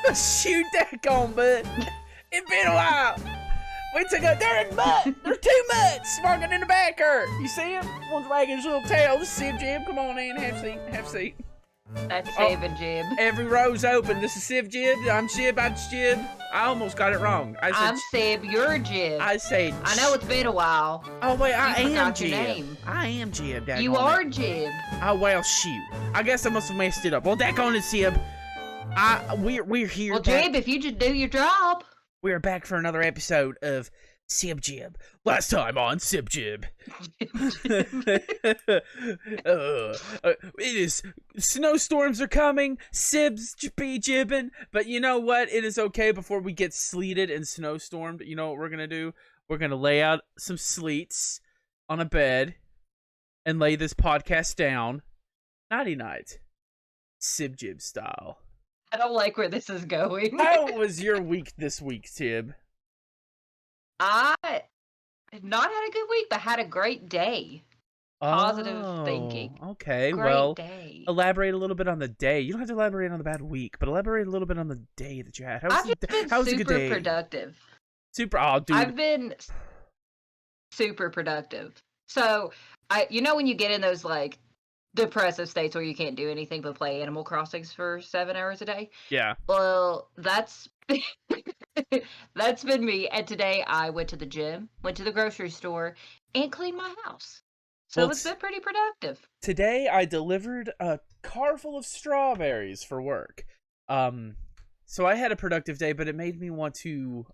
Shoot that gone, bud. It's been a while. We took a, they're in mud. They're 2 mutts smoking in the back here. You see him? One's wagging his little tail. This is Sib Jib. Come on in. Have a seat. Have a seat. That's Sib and Gib. Every row's open. This is Sib Jib. I'm Sib. I'm Jib. I almost got it wrong. I'm Sib. You're Jib. I say. I know it's been a while. Oh wait, I am forgot your Jib. name. I am Jib. You are Jib. Oh well, shoot. I guess I must have messed it up. Well, daggone it, Sib. We're here. Well, Jib, if you just do your job. We're back for another episode of Sib Jib. Last time on Sib Jib. It is snowstorms are coming. Sibs be jibbing, but you know what? It is okay before we get sleeted and snowstormed. You know what we're gonna do? We're gonna lay out some sleets on a bed and lay this podcast down. Nighty night, Sib Jib style. I don't like where this is going. How was your week this week, Tib? I have not had a good week, but had a great day. Positive thinking. Okay, great well, day. Elaborate a little bit on the day. You don't have to elaborate on the bad week, but elaborate a little bit on the day that you had. I've just been super productive. Dude. I've been super productive. So, when you get in those, like, depressive states where you can't do anything but play Animal Crossings for 7 hours a day. Yeah. Well, that's been me. And today I went to the gym, went to the grocery store, and cleaned my house. So it's been pretty productive. Today I delivered a car full of strawberries for work. So I had a productive day, but it made me want to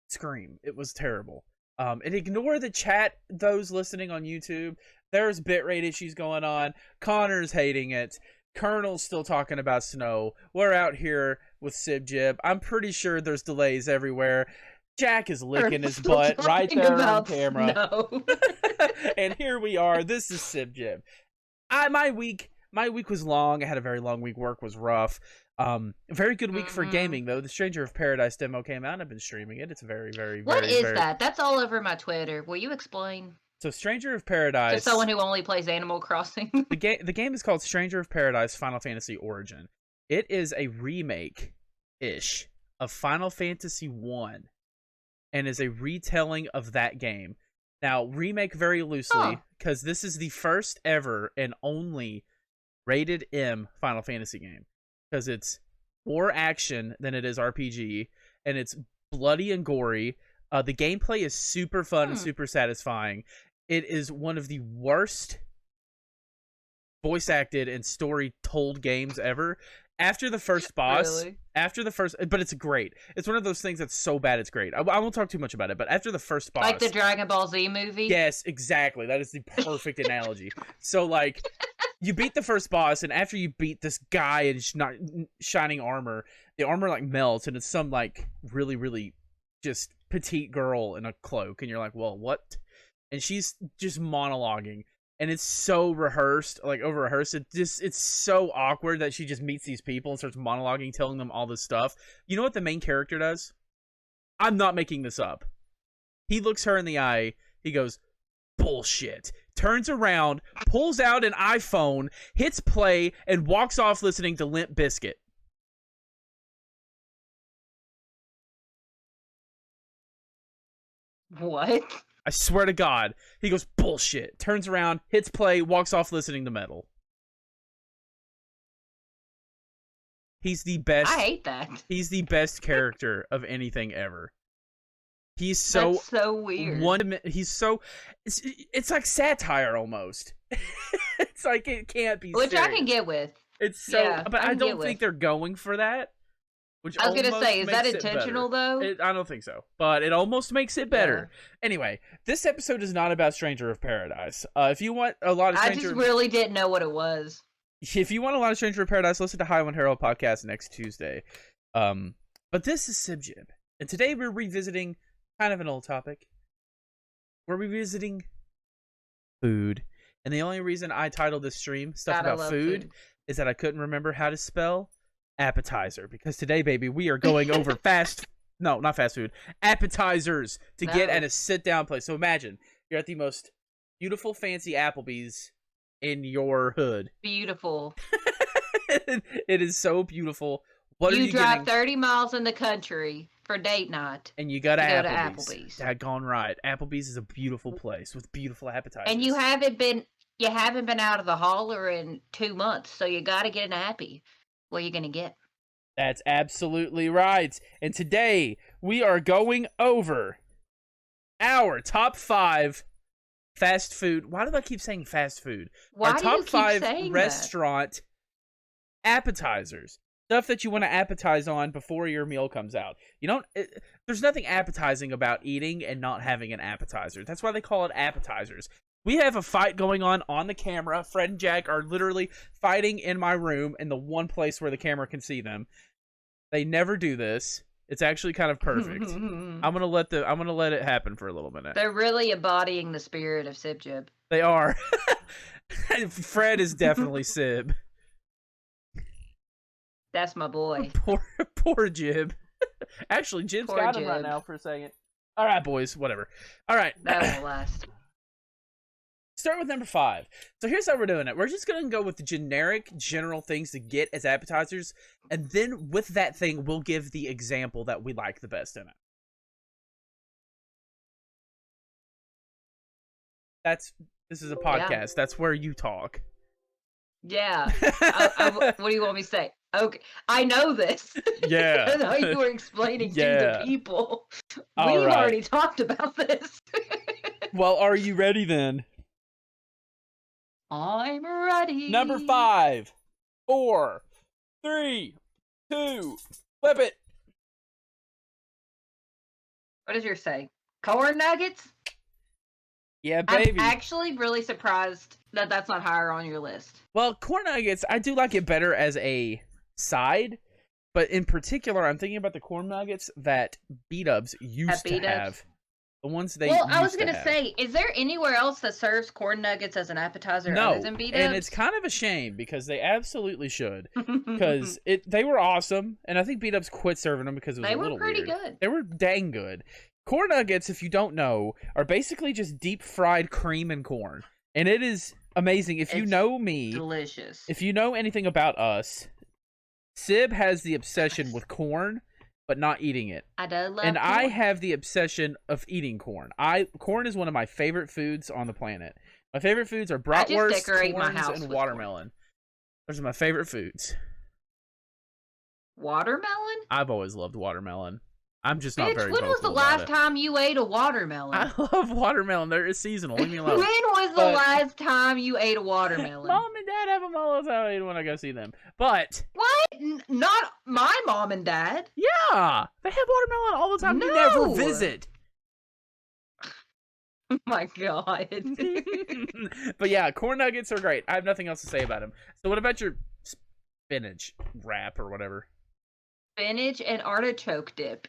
scream. It was terrible. And ignore the chat, those listening on YouTube. There's bitrate issues going on. Connor's hating it. Colonel's still talking about snow. We're out here with Sib Jib. I'm pretty sure there's delays everywhere. Jack is licking his butt right there on camera. And here we are. This is Sib Jib. My week was long. I had a very long week. Work was rough. Very good week for gaming, though. The Stranger of Paradise demo came out. I've been streaming it. It's very, very, What very, is very... that? That's all over my Twitter. Will you explain? So Stranger of Paradise... To someone who only plays Animal Crossing. The game is called Stranger of Paradise Final Fantasy Origin. It is a remake-ish of Final Fantasy 1 and is a retelling of that game. Now, remake very loosely, because this is the first ever and only rated M Final Fantasy game. Because it's more action than it is RPG, and it's bloody and gory. The gameplay is super fun and super satisfying. It is one of the worst voice acted and story told games ever. After the first boss, but it's great. It's one of those things that's so bad it's great. I won't talk too much about it, but after the first boss, like the Dragon Ball Z movie. Yes, exactly. That is the perfect analogy. So like, you beat the first boss, and after you beat this guy in shining armor, the armor like melts, and it's some like really, really just petite girl in a cloak, and you're like, well, what? And she's just monologuing. And it's so rehearsed, like over rehearsed. It's so awkward that she just meets these people and starts monologuing, telling them all this stuff. You know what the main character does? I'm not making this up. He looks her in the eye. He goes, bullshit. Turns around, pulls out an iPhone, hits play, and walks off listening to Limp Bizkit. What? I swear to God. He goes, bullshit. Turns around, hits play, walks off listening to metal. He's the best. I hate that. He's the best character of anything ever. He's so... That's so weird. He's so... It's like satire, almost. It's like it can't be Which serious. I can get with. It's so... Yeah, but I don't think they're going for that. I was going to say, is that intentional, though? I don't think so. But it almost makes it better. Yeah. Anyway, this episode is not about Stranger of Paradise. If you want a lot of I just really didn't know what it was. If you want a lot of Stranger of Paradise, listen to High One Herald podcast next Tuesday. But this is Sib Jib. And today we're revisiting kind of an old topic. We're revisiting food. And the only reason I titled this stream Stuff About Food is that I couldn't remember how to spell appetizer, because today, baby, we are going over not fast food, appetizers to get at a sit-down place. So imagine you're at the most beautiful, fancy Applebee's in your hood. Beautiful. It is so beautiful. What are you you drive getting? 30 miles in the country for date night. And you go to to Applebee's. Daggone right. Applebee's is a beautiful place with beautiful appetizers. And you haven't been out of the holler in 2 months, so you got to get an appy. What are you going to get? That's absolutely right. And today we are going over our top 5 fast food. Why do I keep saying fast food? Why our do top you keep 5 saying restaurant appetizers. Stuff that you want to appetize on before your meal comes out. There's nothing appetizing about eating and not having an appetizer. That's why they call it appetizers. We have a fight going on the camera. Fred and Jack are literally fighting in my room in the one place where the camera can see them. They never do this. It's actually kind of perfect. I'm gonna let it happen for a little minute. They're really embodying the spirit of Sib Gib. They are. Fred is definitely Sib. That's my boy. Poor Gib. Actually, Jib's got him right now for a second. All right, boys. Whatever. All right. That won't last. Start with number 5. So here's how we're doing it. We're just going to go with the generic, general things to get as appetizers. And then with that thing, we'll give the example that we like the best in it. This is a podcast. Yeah. That's where you talk. Yeah. What do you want me to say? Okay, I know this. Yeah. I know you were explaining to the people. We've already talked about this. Well, are you ready then? I'm ready. Number 5, 4, 3, 2, flip it. What does yours say? Corn nuggets? Yeah, baby. I'm actually really surprised that that's not higher on your list. Well, corn nuggets, I do like it better as a side, but in particular, I'm thinking about the corn nuggets that B-Dubs used to have. The ones they used to have. Well, I was going to say, is there anywhere else that serves corn nuggets as an appetizer other than B-Dubs? And it's kind of a shame because they absolutely should. Because they were awesome, and I think B-Dubs quit serving them because it was a little weird. They were pretty good. They were dang good. Corn nuggets, if you don't know, are basically just deep-fried cream and corn. And it is amazing. If you know me... delicious. If you know anything about us, Sib has the obsession with corn, but not eating it. I do love corn. And I have the obsession of eating corn. Corn is one of my favorite foods on the planet. My favorite foods are bratwurst, corns, and watermelon. Those are my favorite foods. Watermelon? I've always loved watermelon. I'm just not very vocal about it. When was the last time you ate a watermelon? I love watermelon. They're seasonal. Leave me alone. When was the last time you ate a watermelon? Mom and Dad have them all the time when I go see them. But... What? Not my mom and dad. Yeah! They have watermelon all the time. No. You never visit. Oh my god. But yeah, corn nuggets are great. I have nothing else to say about them. So what about your spinach wrap or whatever? Spinach and artichoke dip.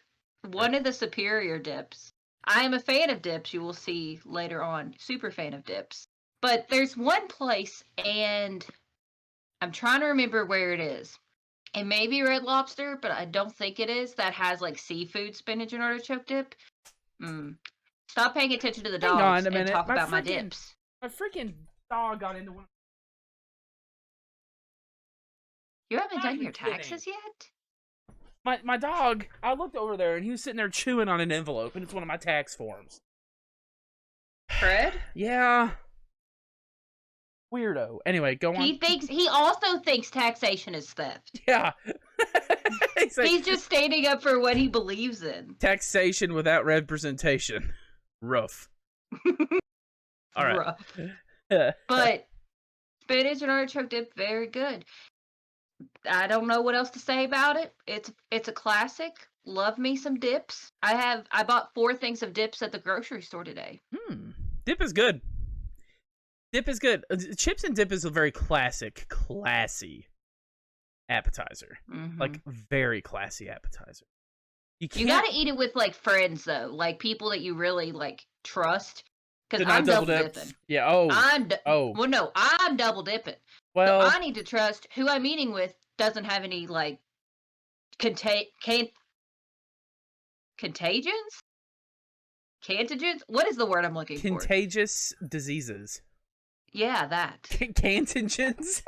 One of the superior dips. I am a fan of dips, you will see later on. Super fan of dips. But there's one place, and I'm trying to remember where it is. It may be Red Lobster, but I don't think it is. That has like seafood spinach and artichoke dip. Stop paying attention to the dogs and talk about my dips. My freaking dog got into one. You haven't done your taxes yet? My dog, I looked over there and he was sitting there chewing on an envelope, and it's one of my tax forms. Fred? Yeah. Weirdo. Anyway, go on. He also thinks taxation is theft. Yeah. He's just standing up for what he believes in. Taxation without representation. Rough. All right. Rough. But spinach and artichoke dip, very good. I don't know what else to say about it. It's a classic. Love me some dips. I bought 4 things of dips at the grocery store today. Dip is good. Dip is good. Chips and dip is a very classy appetizer. Like, very classy appetizer. You gotta eat it with, like, friends, though. Like, people that you really, like, trust. Because I'm double dipping. Yeah, Well, no, I'm double dipping. Well, so I need to trust who I'm eating with doesn't have any, like, contagions? Contagions? What is the word I'm looking for? Contagious diseases. Yeah, that. Contagions?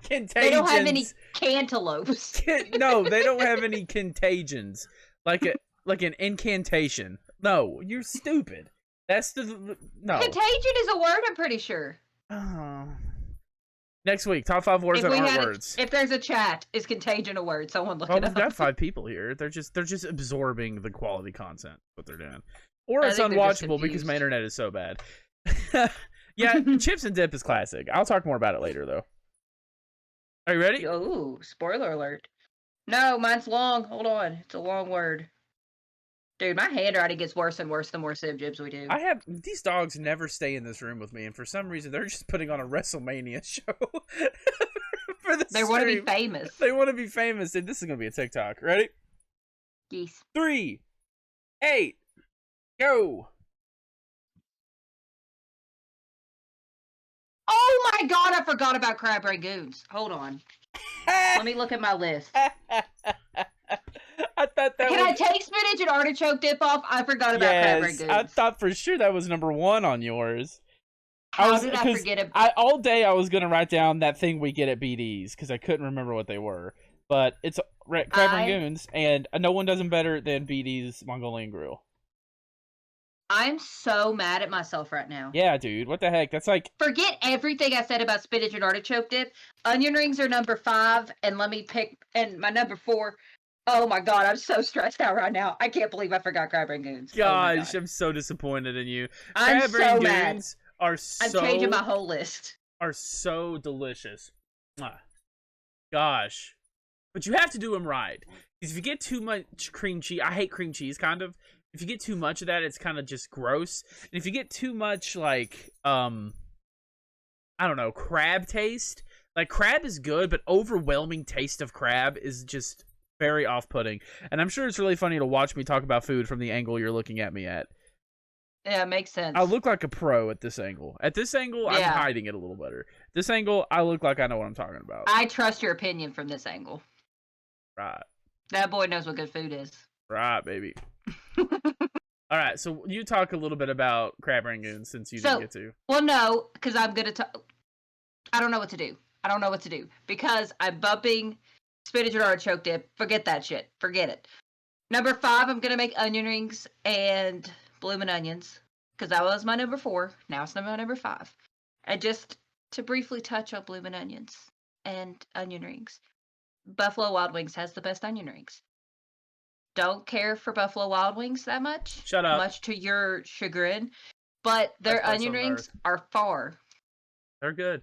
Contagions. They don't have any cantaloupes. No, they don't have any contagions. Like an incantation. No, you're stupid. That's no. Contagion is a word, I'm pretty sure. Oh. Next week, top 5 words that aren't words. If there's a chat, is contagion a word? Someone look it up. We've got 5 people here. They're just absorbing the quality content. What they're doing, or it's unwatchable because my internet is so bad. Yeah, chips and dip is classic. I'll talk more about it later, though. Are you ready? Oh, spoiler alert! No, mine's long. Hold on, it's a long word. Dude, my handwriting gets worse and worse the more Sib Jibs we do. These dogs never stay in this room with me, and for some reason they're just putting on a WrestleMania show. They want to be famous. They want to be famous, and this is gonna be a TikTok. Ready? Yes. 3, 8, go. Oh my god, I forgot about crab rangoons. Hold on. Let me look at my list. I thought that Can I take spinach and artichoke dip off? I forgot about crab rangoons. I thought for sure that was number 1 on yours. How did I forget it? All day I was going to write down that thing we get at BD's because I couldn't remember what they were. But it's crab rangoons, and no one does them better than BD's Mongolian Grill. I'm so mad at myself right now. Yeah, dude. What the heck? That's like... Forget everything I said about spinach and artichoke dip. Onion rings are number 5, and let me pick... And my number 4... Oh my god, I'm so stressed out right now. I can't believe I forgot crab rangoons. Gosh, I'm so disappointed in you. I'm so mad. I'm changing my whole list. Are so delicious. Gosh. But you have to do them right. Because if you get too much cream cheese... I hate cream cheese, kind of. If you get too much of that, it's kind of just gross. And if you get too much, like, I don't know, crab taste. Like, crab is good, but overwhelming taste of crab is just very off-putting. And I'm sure it's really funny to watch me talk about food from the angle you're looking at me at. Yeah, it makes sense. I look like a pro at this angle. At this angle, yeah. I'm hiding it a little better. This angle, I look like I know what I'm talking about. I trust your opinion from this angle. Right. That boy knows what good food is. Right, baby. All right, so you talk a little bit about crab rangoons since you didn't get to. Well, no, because I'm going to talk. I don't know what to do. Because I'm bumping spinach and artichoke dip. Forget that shit. Forget it. Number 5, I'm going to make onion rings and bloomin' onions. Because that was my number 4. Now it's my number 5. And just to briefly touch on bloomin' onions and onion rings. Buffalo Wild Wings has the best onion rings. Don't care for Buffalo Wild Wings that much. Shut up. Much to your chagrin. But their onion rings are far. They're good.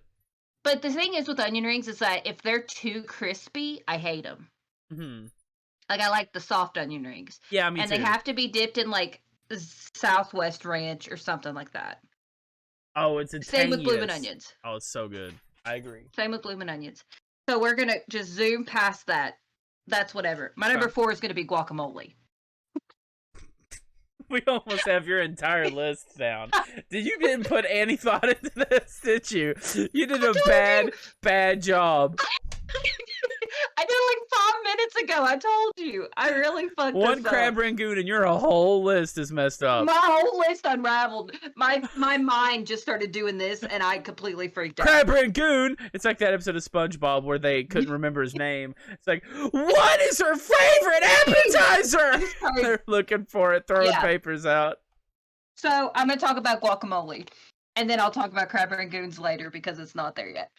But the thing is with onion rings is that if they're too crispy, I hate them. Mm-hmm. Like, I like the soft onion rings. Yeah, me too. And they have to be dipped in, like, Southwest Ranch or something like that. Oh, it's Same with bloomin' onions. Oh, it's so good. I agree. Same with bloomin' onions. So we're going to just zoom past that. That's whatever. My number 4 is going to be guacamole. We almost have your entire list down. You didn't put any thought into this, did you? You did a bad job. I did it like 5 minutes ago. I told you. I really fucked One crab rangoon and your whole list is messed up. My whole list unraveled. My mind just started doing this, and I completely freaked out. Crab rangoon! It's like that episode of SpongeBob where they couldn't remember his name. It's like, what is her favorite appetizer? They're looking for it, throwing papers out. So I'm going to talk about guacamole, and then I'll talk about crab rangoons later because it's not there yet.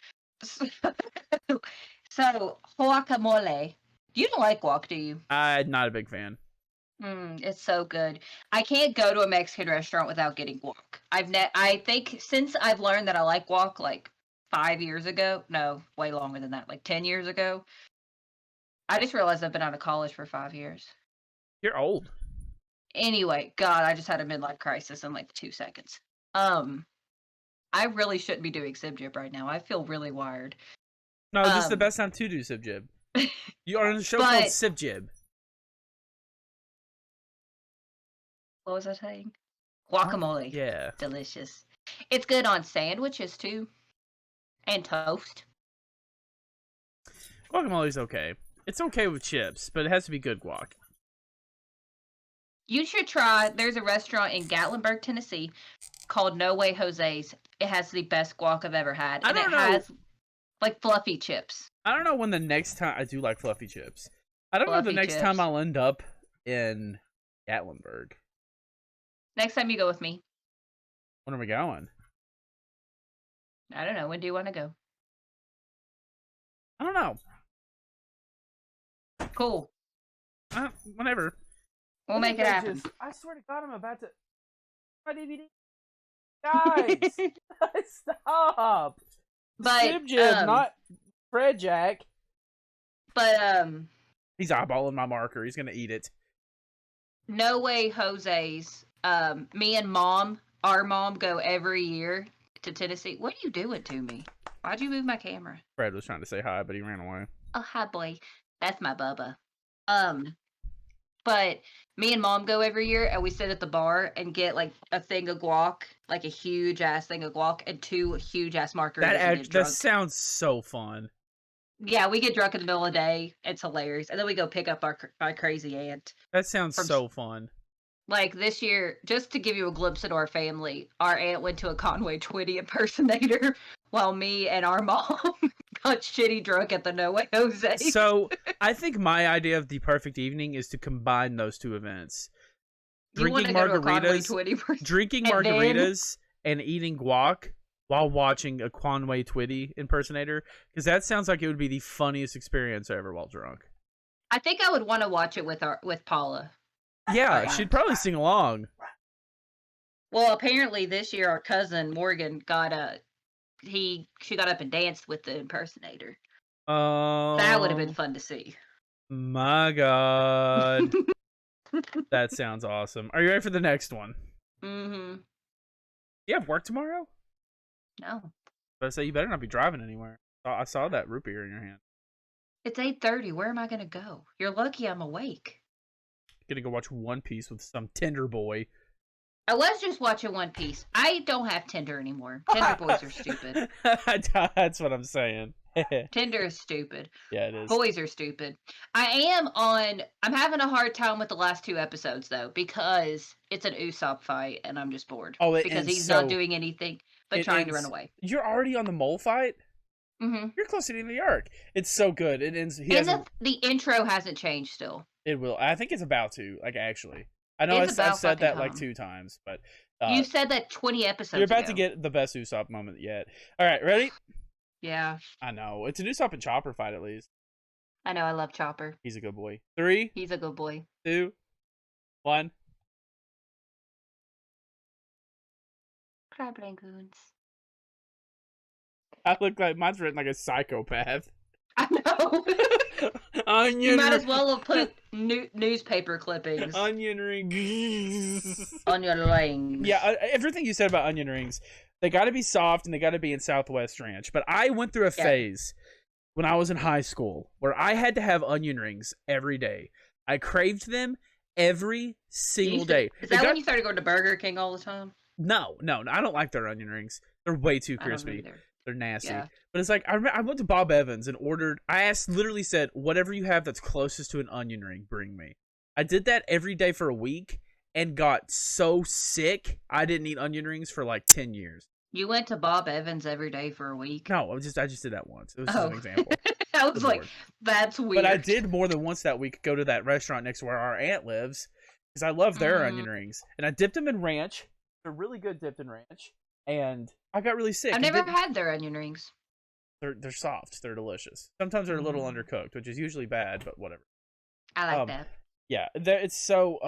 So, guacamole. You don't like guac, do you? I'm not a big fan. It's so good. I can't go to a Mexican restaurant without getting guac. I think since I've learned that I like guac, like 5 years ago. No, way longer than that. Like 10 years ago. I just realized I've been out of college for 5 years. You're old. Anyway, God, I just had a midlife crisis in like 2 seconds. I really shouldn't be doing Sib Jib right now. I feel really wired. No, this is the best time to do Sib Jib. You are on a show called Sib Jib. What was I saying? Guacamole. Yeah. Delicious. It's good on sandwiches, too. And toast. Guacamole's okay. It's okay with chips, but it has to be good guac. You should try, there's a restaurant in Gatlinburg, Tennessee called No Way Jose's. It has the best guac I've ever had. I don't know. Like fluffy chips. I don't know when the next time I do like fluffy chips. I don't know the next time I'll end up in Gatlinburg. Next time you go with me. When are we going? I don't know. When do you want to go? I don't know. Cool. Whenever. We'll make it happen. I swear to God, I'm about to. My DVD. Guys! Stop! But, Sib Gib, not Fred Jack. But, he's eyeballing my marker. He's gonna eat it. No Way Jose's, me and our mom go every year to Tennessee. What are you doing to me? Why'd you move my camera? Fred was trying to say hi, but he ran away. Oh, hi, boy. That's my Bubba. But me and Mom go every year, and we sit at the bar and get, like, a thing of guac, like a huge-ass thing of guac, and 2 huge-ass margaritas. That sounds so fun. Yeah, we get drunk in the middle of the day. It's hilarious. And then we go pick up our crazy aunt. That sounds so fun. Like, this year, just to give you a glimpse into our family, our aunt went to a Conway Twitty impersonator while me and our mom got shitty drunk at the No Way Jose. So, I think my idea of the perfect evening is to combine those 2 events. Drinking margaritas and eating guac while watching a Conway Twitty impersonator, because that sounds like it would be the funniest experience ever while drunk. I think I would want to watch it with Paula. Yeah, she'd probably sing along. Well, apparently this year our cousin Morgan she got up and danced with the impersonator. Oh, that would have been fun to see. My God. That sounds awesome. Are you ready for the next one? Mm-hmm. You have work tomorrow? No. But I say you better not be driving anywhere. I saw that root beer in your hand. It's 8:30. Where am I going to go? You're lucky I'm awake. Gonna go watch One Piece with some Tinder boy. I was just watching One Piece. I don't have Tinder anymore. Tinder boys are stupid. That's what I'm saying. Tinder is stupid. Yeah, it is. Boys are stupid. I'm having a hard time with the last 2 episodes, though, because it's an Usopp fight, and I'm just bored. Oh, because he's not doing anything but trying to run away. You're already on the mole fight? Mm-hmm. You're close to the end of the arc. It's so good. It ends. The intro hasn't changed still. It will. I think it's about to. Like, actually, I know I've said that like 2 times, but you said that 20 episodes. You're about to get the best Usopp moment yet. All right, ready? Yeah. I know it's an Usopp and Chopper fight at least. I know. I love Chopper. He's a good boy. 3. He's a good boy. 2, 1. Crab Rangoons. I look like mine's written like a psychopath. I know. Onion. You might as well have put newspaper clippings. Onion rings. Onion rings. Yeah, everything you said about onion rings, they got to be soft and they got to be in Southwest Ranch. But I went through a phase when I was in high school where I had to have onion rings every day. I craved them every single day. Is that when you started going to Burger King all the time? No, I don't like their onion rings. They're way too crispy. They're nasty. Yeah. But it's like, I went to Bob Evans and ordered, literally said, whatever you have that's closest to an onion ring, bring me. I did that every day for a week and got so sick, I didn't eat onion rings for like 10 years. You went to Bob Evans every day for a week? No, I just did that once. It was just an example. I was like, that's weird. But I did more than once that week go to that restaurant next to where our aunt lives because I love their onion rings. And I dipped them in ranch. They're really good dipped in ranch. And I got really sick. I've never had their onion rings. They're soft. They're delicious. Sometimes they're a little undercooked, which is usually bad, but whatever. I like that. Yeah, it's so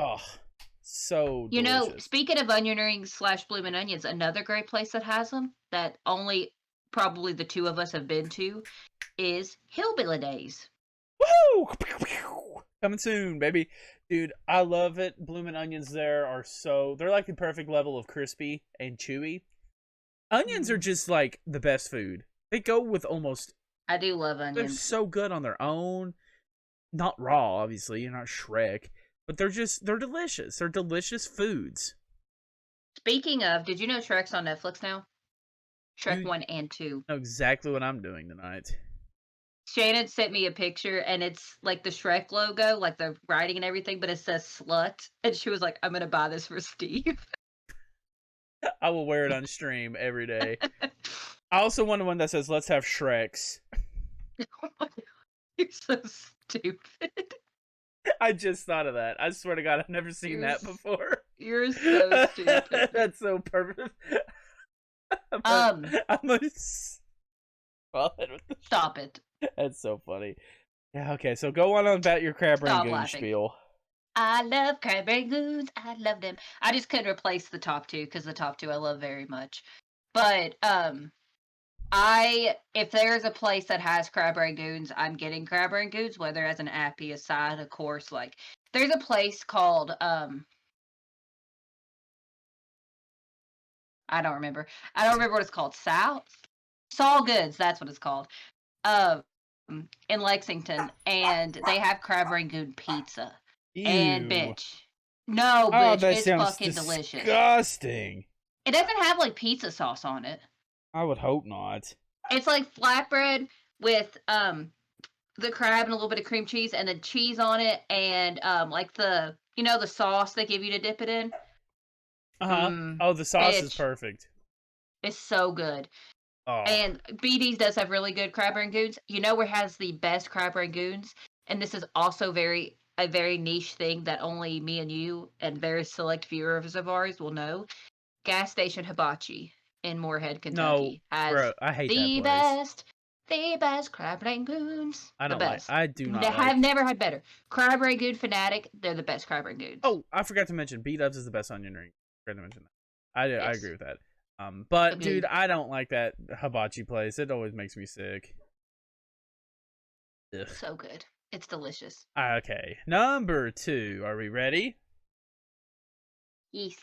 so delicious. You know, speaking of onion rings / bloomin' onions, another great place that has them that only probably the 2 of us have been to is Hillbilly Days. Woo! Coming soon, baby. Dude, I love it. Bloomin' onions there they're like the perfect level of crispy and chewy. Onions are just like the best food. They go with almost. I do love onions. They're so good on their own. Not raw, obviously. You're not Shrek. But they're delicious. They're delicious foods. Speaking of, did you know Shrek's on Netflix now? Shrek 1 and 2. I know exactly what I'm doing tonight. Shannon sent me a picture, and it's like the Shrek logo, like the writing and everything, but it says slut. And she was like, I'm going to buy this for Steve. I will wear it on stream every day. I also want one that says, let's have Shreks. Oh my God, you're so stupid. I just thought of that. I swear to God, I've never seen that before. You're so stupid. That's so perfect. Um, I'm gonna stop it. That's so funny. Yeah, okay, so go on about your crab Stop rangoon laughing. spiel. I love crab rangoons. I love them. I just couldn't replace the top two because the top two I love very much. But if there's a place that has crab rangoons, I'm getting crab rangoons, whether as an appy, a side, of course. Like there's a place called I don't remember what it's called. Saul Goods, that's what it's called. In Lexington, and they have crab rangoon pizza. Ew. And bitch. No, bitch, that it's sounds fucking delicious. Disgusting. It doesn't have like pizza sauce on it. I would hope not. It's like flatbread with the crab and a little bit of cream cheese and then cheese on it and like the the sauce they give you to dip it in. Oh, the sauce is bitch. perfect. It's so good. Oh. And BD's does have really good crab rangoons. You know where has the best crab rangoons? And this is also a very niche thing that only me and you and very select viewers of ours will know. Gas Station Hibachi in Moorhead, Kentucky has bro, I hate that place. The best crab rangoons. I don't the best. I do not. I've never had better. Crab rangoon fanatic. They're the best crab rangoons. Oh, I forgot to mention B-Dubs is the best onion ring. I forgot to mention that. I agree with that. But agreed. Dude, I don't like that hibachi place. It always makes me sick. Ugh. So good. It's delicious. Okay, number 2. Are we ready? Yes.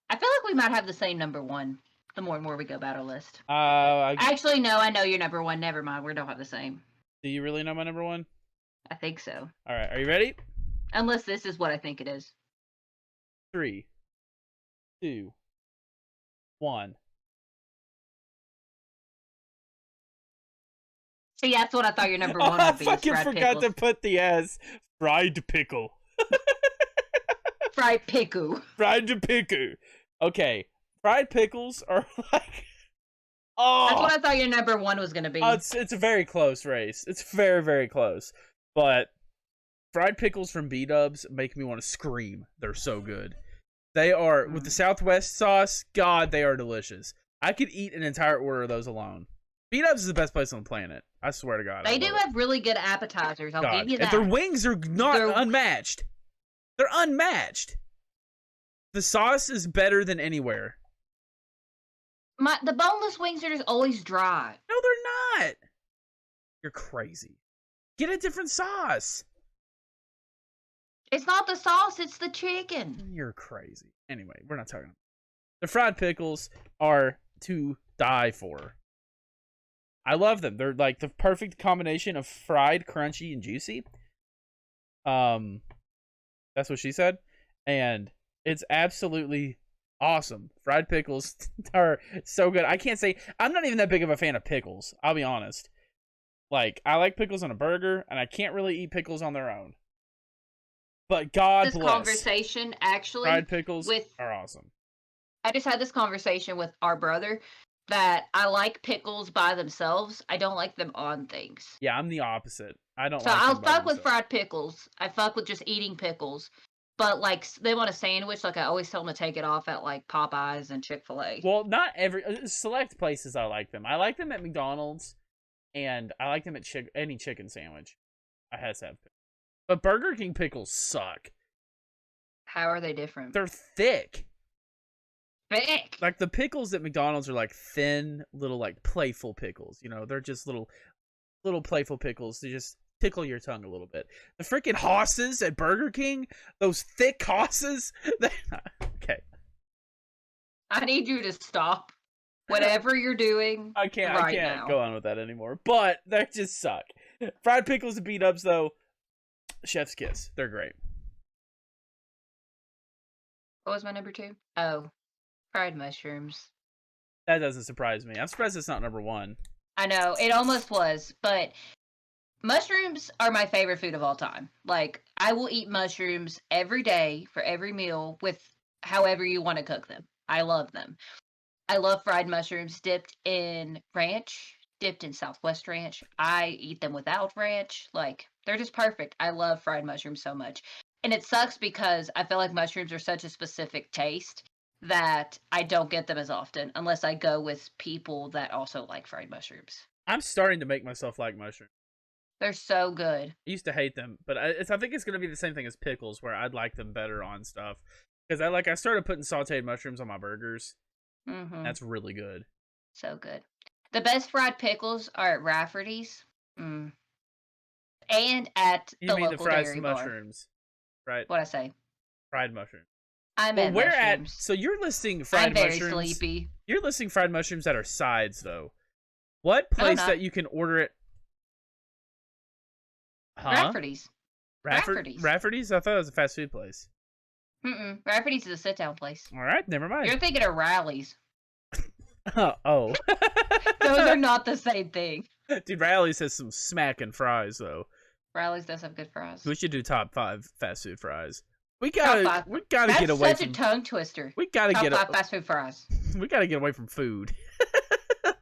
I feel like we might have the same number 1. The more and more we go about our list. Actually, no. I know your number 1. Never mind. We don't have the same. Do you really know my number 1? I think so. All right. Are you ready? Unless this is what I think it is. 3, 2, 1. See, that's what I thought your number 1 would be. I fucking forgot to put the S. Fried pickle. Fried pickle. Fried pickle. Okay. Fried pickles are like... Oh! That's what I thought your number 1 was going to be. It's a very close race. It's very, very close. But fried pickles from B-Dubs make me want to scream. They're so good. They are, with the Southwest sauce, God, they are delicious. I could eat an entire order of those alone. B-Dubs is the best place on the planet. I swear to God. They do have really good appetizers. I'll give you that. Their wings are unmatched. They're unmatched. The sauce is better than anywhere. The boneless wings are just always dry. No, they're not. You're crazy. Get a different sauce. It's not the sauce, it's the chicken. You're crazy. Anyway, we're not talking about it. The fried pickles are to die for. I love them. They're like the perfect combination of fried, crunchy, and juicy. That's what she said. And it's absolutely awesome. Fried pickles are so good. I can't say... I'm not even that big of a fan of pickles. I'll be honest. Like, I like pickles on a burger, and I can't really eat pickles on their own. But God bless. This conversation, actually... Fried pickles are awesome. I just had this conversation with our brother that I like pickles by themselves. I don't like them on things. Yeah, I'm the opposite. I don't so like I'll fuck with fried pickles. I fuck with just eating pickles. But, like, they want a sandwich, like, I always tell them to take it off at, like, Popeyes and Chick-fil-A. Well, not every... Select places I like them. I like them at McDonald's, and I like them at any chicken sandwich. I has to have pickles. But Burger King pickles suck. How are they different? They're thick. Thick? Like, the pickles at McDonald's are, like, thin, little, like, playful pickles. You know, they're just little playful pickles. They just... tickle your tongue a little bit. The freaking Hosses at Burger King, those thick Hosses. Okay. I need you to stop whatever you're doing. I can't go on with that anymore. But they just suck. Fried pickles and B-Dubs, though, chef's kiss. They're great. What was my number 2? Oh, fried mushrooms. That doesn't surprise me. I'm surprised it's not number 1. I know, it almost was, but mushrooms are my favorite food of all time. Like, I will eat mushrooms every day for every meal with however you want to cook them. I love them. I love fried mushrooms dipped in ranch, dipped in Southwest ranch. I eat them without ranch. Like, they're just perfect. I love fried mushrooms so much. And it sucks because I feel like mushrooms are such a specific taste that I don't get them as often unless I go with people that also like fried mushrooms. I'm starting to make myself like mushrooms. They're so good. I used to hate them, but I think it's going to be the same thing as pickles, where I'd like them better on stuff. Because I started putting sauteed mushrooms on my burgers. Mm-hmm. That's really good. So good. The best fried pickles are at Rafferty's. And at You the mean the local fried dairy bar. mushrooms, right? What'd I say? Fried mushrooms. I Well, meant where mushrooms. at? So you're listing fried I'm very mushrooms. sleepy. You're listing fried mushrooms that are sides, though. What No, I'm place not. that you can order it? Huh? Rafferty's. Rafferty's? I thought it was a fast food place. Rafferty's is a sit-down place. All right, never mind. You're thinking of Rallies. Oh. Those are not the same thing. Dude, Rally's has some smacking fries, though. Rallies does have good fries. We should do top 5 fast food fries. We Top gotta five. get away That's from. such a tongue twister. We gotta Top get. 5 fast food fries. We gotta get away from food.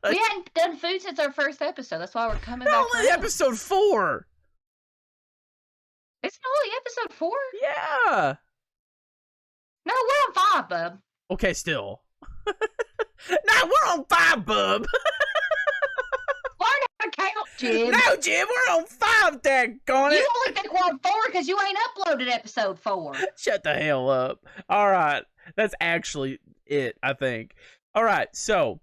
We hadn't done food since our first episode. That's why we're coming back. Only around. episode 4. It's only episode 4? Yeah. No, we're on 5, bub. Okay, still. Nah, we're on 5, bub. Learn how to count, Jim. No, Jim, we're on 5, daggone it. You only think we're on 4 because you ain't uploaded episode 4. Shut the hell up. All right. That's actually it, I think. All right, so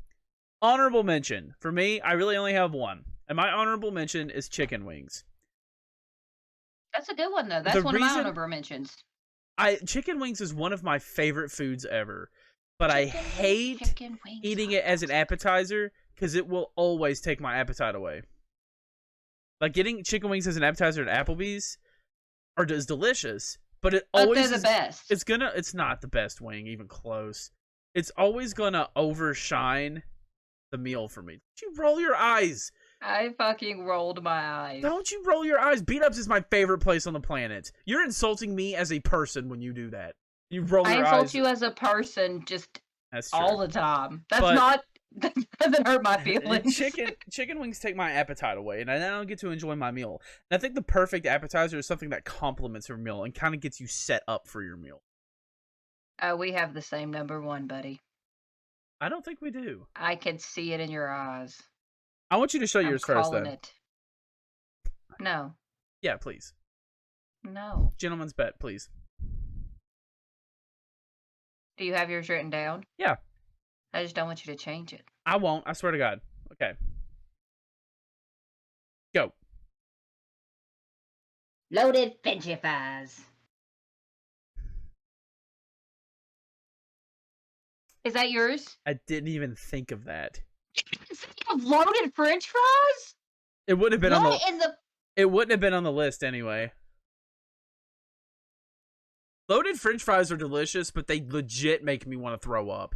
honorable mention. For me, I really only have one. And my honorable mention is chicken wings. That's a good one, though. That's one of my honorable mentions. Chicken wings is one of my favorite foods ever. But I hate eating it as an appetizer because it will always take my appetite away. Like, getting chicken wings as an appetizer at Applebee's is delicious, but it always they're the best. It's not the best wing, even close. It's always gonna overshine the meal for me. Don't you roll your eyes? I fucking rolled my eyes. Don't you roll your eyes? Beat Ups is my favorite place on the planet. You're insulting me as a person when you do that. You roll your eyes. I insult you as a person just That's true. all the time. That doesn't hurt my feelings. Chicken wings take my appetite away, and I don't get to enjoy my meal. And I think the perfect appetizer is something that complements your meal and kind of gets you set up for your meal. Oh, we have the same number 1, buddy. I don't think we do. I can see it in your eyes. I want you to show yours first, then. It. No. Yeah, please. No. Gentleman's bet, please. Do you have yours written down? Yeah. I just don't want you to change it. I won't. I swear to God. Okay. Go. Loaded French fries. Is that yours? I didn't even think of that. Loaded French fries? It would have been It wouldn't have been on the list anyway. Loaded French fries are delicious, but they legit make me want to throw up.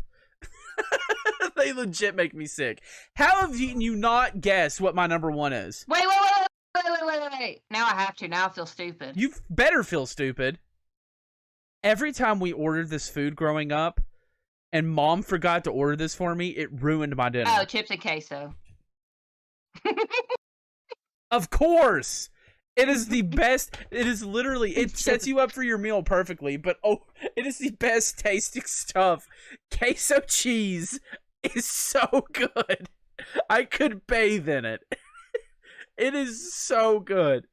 They legit make me sick. How have you not guessed what my number 1 is? Wait. Now I have to. Now I feel stupid. You better feel stupid. Every time we ordered this food growing up, and Mom forgot to order this for me, it ruined my dinner. Oh, chips and queso. Of course! It is the best. It is literally, it sets you up for your meal perfectly, but it is the best tasting stuff. Queso cheese is so good. I could bathe in it. It is so good.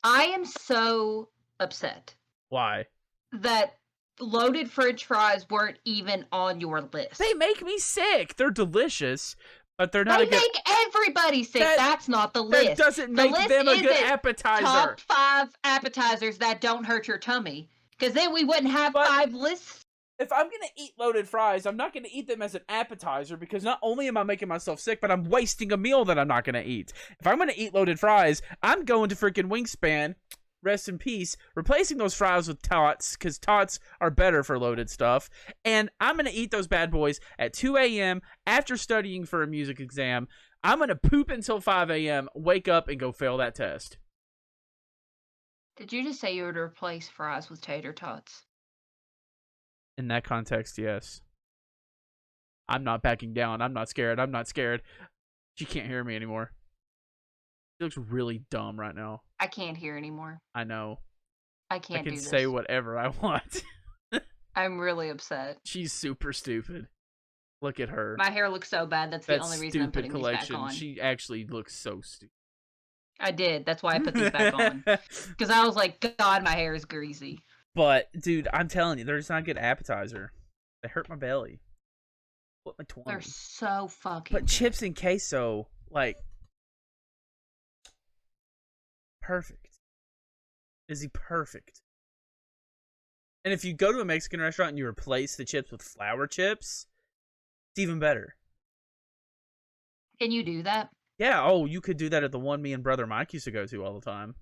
I am so upset. Why? That loaded French fries weren't even on your list. They make me sick. They're delicious, but they're not They make everybody sick. That's not the list. That doesn't make them a good appetizer. Top 5 appetizers that don't hurt your tummy. Because then we wouldn't have 5 lists. If I'm going to eat loaded fries, I'm not going to eat them as an appetizer because not only am I making myself sick, but I'm wasting a meal that I'm not going to eat. If I'm going to eat loaded fries, I'm going to freaking Wingspan, rest in peace, replacing those fries with tots because tots are better for loaded stuff. And I'm going to eat those bad boys at 2 a.m. after studying for a music exam. I'm going to poop until 5 a.m., wake up, and go fail that test. Did you just say you would replace fries with tater tots? In that context, yes. I'm not backing down. I'm not scared. I'm not scared. She can't hear me anymore. She looks really dumb right now. I can't hear anymore. I know. I can't do this. I can say whatever I want. I'm really upset. She's super stupid. Look at her. My hair looks so bad. That's the only reason I'm putting these back on. She actually looks so stupid. I did. That's why I put these back on. Because I was like, God, my hair is greasy. But, dude, I'm telling you, they're just not a good appetizer. They hurt my belly. What my 20? They're so fucking But chips and queso, like, perfect. Is he perfect? And if you go to a Mexican restaurant and you replace the chips with flour chips, it's even better. Can you do that? Yeah, oh, you could do that at the one me and brother Mike used to go to all the time.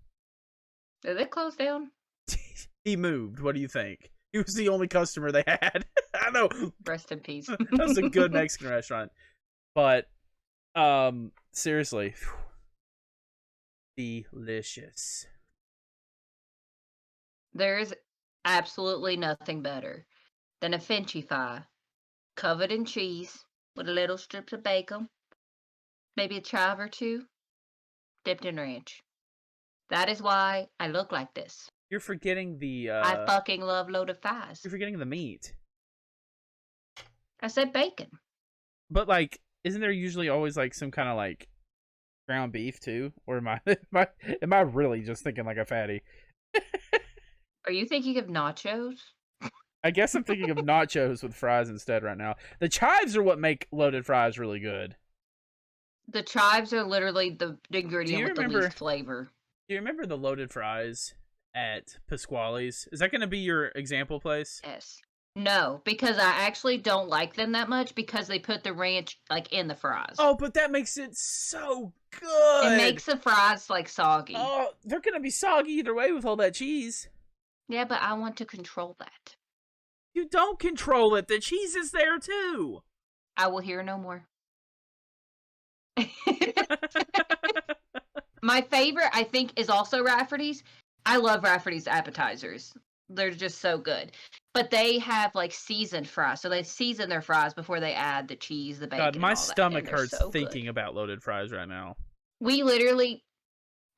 Did it close down? He moved. What do you think? He was the only customer they had. I know. Rest in peace. That was a good Mexican restaurant. But, seriously. Delicious. There's absolutely nothing better than a Frenchy fry covered in cheese with a little strips of bacon, maybe a chive or two, dipped in ranch. That is why I look like this. You're forgetting the, I fucking love loaded fries. You're forgetting the meat. I said bacon. But, like, isn't there usually always, like, some kind of, like, ground beef, too? Or am I really just thinking like a fatty? Are you thinking of nachos? I guess I'm thinking of nachos with fries instead right now. The chives are what make loaded fries really good. The chives are literally the ingredient with the least flavor. Do you remember the loaded fries at Pasquale's? Is that going to be your example place? Yes. No, because I actually don't like them that much because they put the ranch like in the fries. Oh, but that makes it so good. It makes the fries like soggy. Oh, they're going to be soggy either way with all that cheese. Yeah, but I want to control that. You don't control it. The cheese is there too. I will hear no more. My favorite, I think, is also Rafferty's. I love Rafferty's appetizers. They're just so good. But they have, like, seasoned fries. So they season their fries before they add the cheese, the bacon, God, my and all stomach that. hurts So thinking good. about loaded fries right now. We literally,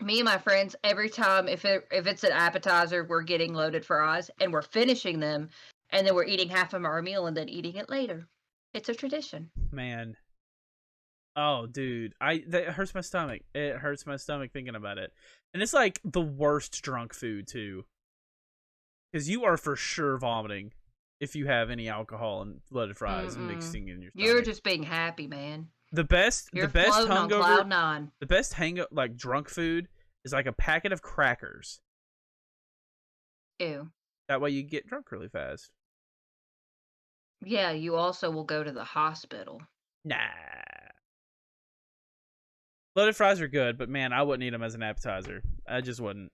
me and my friends, every time, if it's an appetizer, we're getting loaded fries. And we're finishing them. And then we're eating half of our meal and then eating it later. It's a tradition. Man. Oh, dude. That hurts my stomach. It hurts my stomach thinking about it. And it's like the worst drunk food, too. Because you are for sure vomiting if you have any alcohol and loaded fries and mixing in your stomach. You're just being happy, man. The best floating on cloud nine. The best like drunk food is like a packet of crackers. Ew. That way you get drunk really fast. Yeah, you also will go to the hospital. Nah. Loaded fries are good, but man, I wouldn't eat them as an appetizer. I just wouldn't.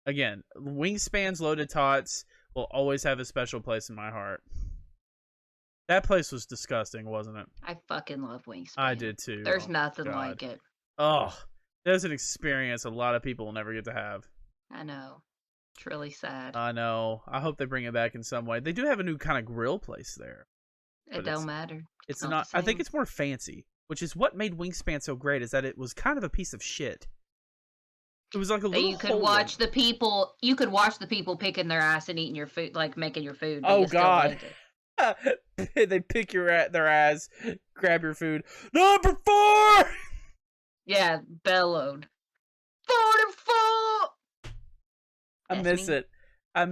Again, Wingspan's Loaded Tots will always have a special place in my heart. That place was disgusting, wasn't it? I fucking love Wingspan. I did too. There's nothing like it. Oh, there's an experience a lot of people will never get to have. I know. It's really sad. I know. I hope they bring it back in some way. They do have a new kind of grill place there. It don't matter. It's not. I think it's more fancy, which is what made Wingspan so great. Is that it was kind of a piece of shit. It was like a little. You could watch the people. You could watch the people picking their ass and eating your food, like making your food. Oh God! They pick their ass, grab your food. Number 4. Yeah, bellowed. 44. I miss it.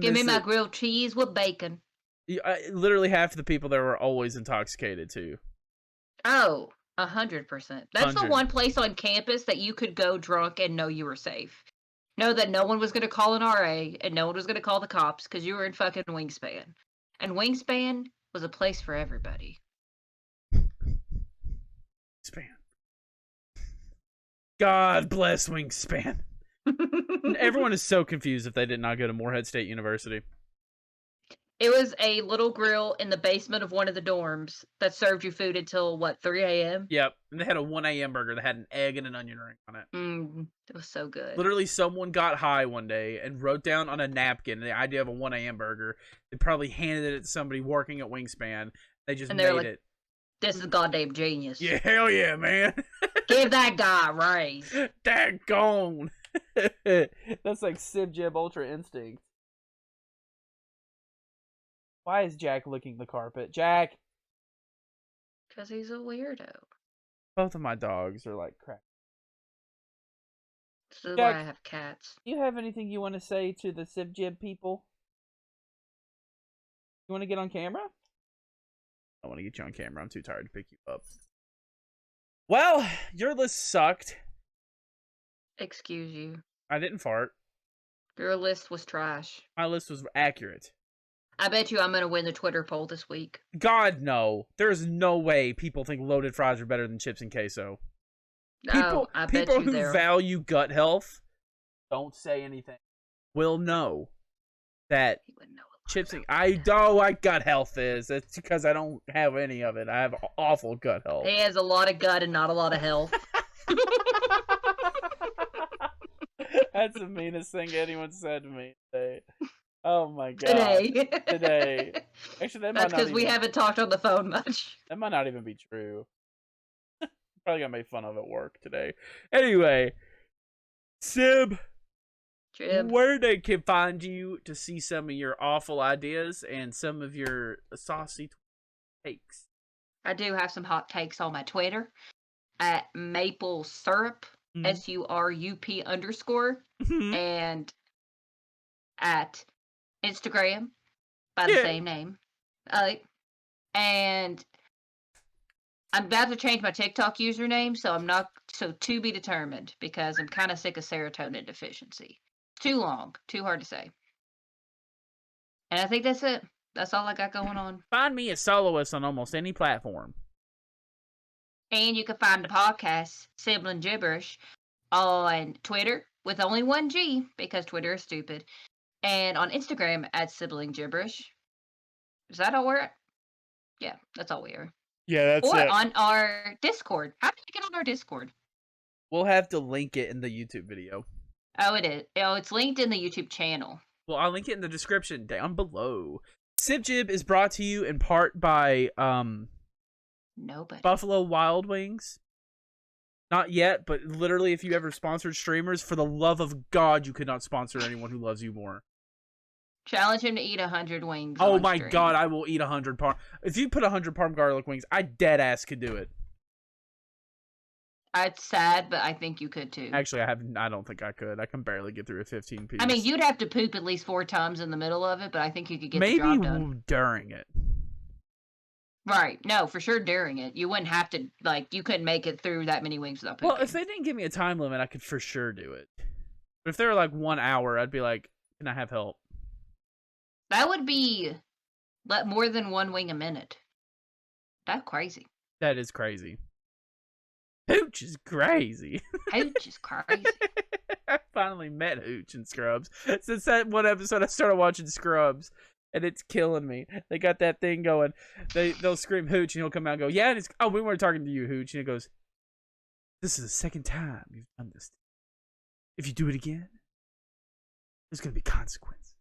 Give me my grilled cheese with bacon. Literally half the people there were always intoxicated too. Oh, 100%. That's the one place on campus that you could go drunk and know you were safe. Know that no one was going to call an RA and no one was going to call the cops because you were in fucking Wingspan. And Wingspan was a place for everybody. Wingspan. God bless Wingspan. Everyone is so confused if they did not go to Morehead State University. It was a little grill in the basement of one of the dorms that served you food until, 3 a.m.? Yep. And they had a 1 a.m. burger that had an egg and an onion ring on it. It was so good. Literally, someone got high one day and wrote down on a napkin the idea of a 1 a.m. burger. They probably handed it to somebody working at Wingspan. They just made it. This is goddamn genius. Yeah, hell yeah, man. Give that guy a raise. Daggone. That's like Sib Gib Ultra Instinct. Why is Jack licking the carpet? Jack! Because he's a weirdo. Both of my dogs are like crap. This is Jack, why I have cats. Do you have anything you want to say to the Sib Gib people? You want to get on camera? I want to get you on camera. I'm too tired to pick you up. Well, your list sucked. Excuse you. I didn't fart. Your list was trash. My list was accurate. I bet you I'm going to win the Twitter poll this week. God, no. There's no way people think loaded fries are better than chips and queso. People, I bet people you who they're... value gut health, don't say anything, will know that He wouldn't know chips and... I know what gut health is. It's because I don't have any of it. I have awful gut health. He has a lot of gut and not a lot of health. That's the meanest thing anyone said to me today. Oh my god. Today. Actually, that That's might not because we even... haven't talked on the phone much. That might not even be true. Probably got made fun of at work today. Anyway, Sib, where they can find you to see some of your awful ideas and some of your saucy takes. I do have some hot takes on my Twitter at maple syrup, SURUP_, and at Instagram by the same name. And I'm about to change my TikTok username, so I'm not to be determined because I'm kind of sick of serotonin deficiency. Too long, too hard to say. And I think that's it. That's all I got going on. Find me a soloist on almost any platform. And you can find the podcast, Sibling Gibberish, on Twitter with only one G because Twitter is stupid. And on Instagram at Sibling Gibberish. Is that all we're at? Yeah, that's all we are. Yeah, that's it. Or it. on our Discord. How did you get on our Discord? We'll have to link it in the YouTube video. Oh, it is. Oh, it's linked in the YouTube channel. Well, I'll link it in the description down below. Sib Gib is brought to you in part by Nobody. Buffalo Wild Wings. Not yet, but literally, if you ever sponsored streamers, for the love of God, you could not sponsor anyone who loves you more. Challenge him to eat 100 wings. Oh my god, I will eat 100 parm. If you put 100 parm garlic wings, I dead ass could do it. It's sad, but I think you could too. Actually, I don't think I could. I can barely get through a 15 piece. I mean, you'd have to poop at least 4 times in the middle of it, but I think you could get maybe the job done. During it. Right. No, for sure during it. You wouldn't have to, you couldn't make it through that many wings without pooping. Well, if they didn't give me a time limit, I could for sure do it. But if they were 1 hour, I'd be like, can I have help? That would be more than 1 wing a minute. That's crazy. That is crazy. Hooch is crazy. Hooch is crazy. I finally met Hooch in Scrubs. Since that one episode, I started watching Scrubs, and it's killing me. They got that thing going. They'll scream Hooch, and he'll come out and go, yeah, and it's, oh, we weren't talking to you, Hooch. And he goes, this is the second time you've done this. If you do it again, there's going to be consequences.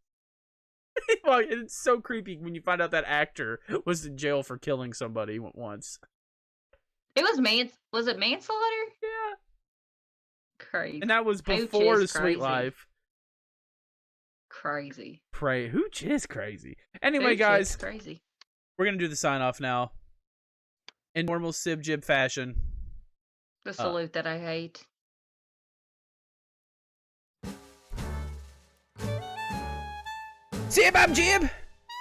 Well, it's so creepy when you find out that actor was in jail for killing somebody once. It was was it manslaughter? Yeah. Crazy. And that was before The Sweet Life. Crazy. Hooch is crazy. Anyway, Hooch guys, is crazy. We're going to do the sign off now. In normal Sib Gib fashion. The salute that I hate. Sib, I'm Gib.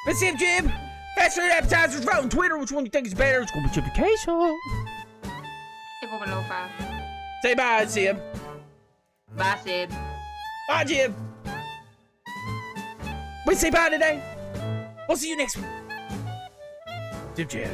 It's Sib Gib. Fast food appetizers. Vote on Twitter. Which one you think is better? It's going to be chip and queso. Say bye, Sib. Bye, Sib. Bye, Gib. We say bye today. We'll see you next week. Sib Gib.